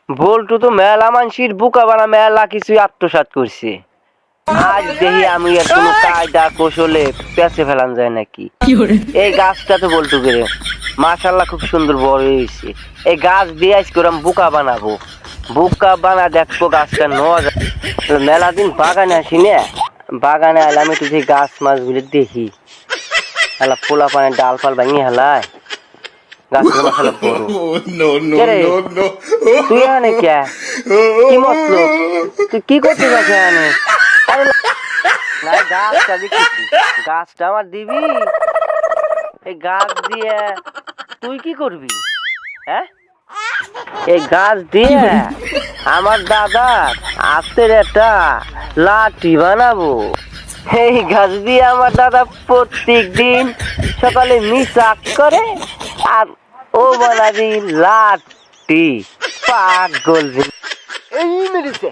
বল্টু তো মেলা মানসির বুকা বানা মেলা কিছু আত্মসাৎ করছে। আজ দেখি আমি আর কোনো কায়দা কৌশলে পেঁচে ফেলান যায় নাকি। এই গাছটা তো বল্টু করে মাশাআল্লাহ খুব সুন্দর বড় হয়েছে। এই গাছ দিয়ে আজ করে আমি বুকা বানাবো। বুকা বানা দেখবো গাছটা নজা মেলা দিন বাগানে আসি না, বাগানে আইলে আমি একটু সেই গাছ মাছগুলি দেখি। হেলা পোলা পানের ডাল ফাল ভাঙিয়ে হেলায় গাছগুলো মাশাআল্লাহ বড়। কে রে তুই এখানে কে? কি মতলব? তুই কি করতে যাস এখানে? আরে না গাছটা দেখতেছি, গাছটা আমার দিবি? এই গাছ দিয়ে তুই কি করবি? হ্যাঁ, এই গাছ দিয়ে আমার দাদার হাতের একটা লাঠি বানাবো। এই গাছ দিয়ে আমার দাদা প্রত্যেক দিন সকালে মিসাক করে আর ও বানাবি লাঠি। পাগল এই মেরেছে।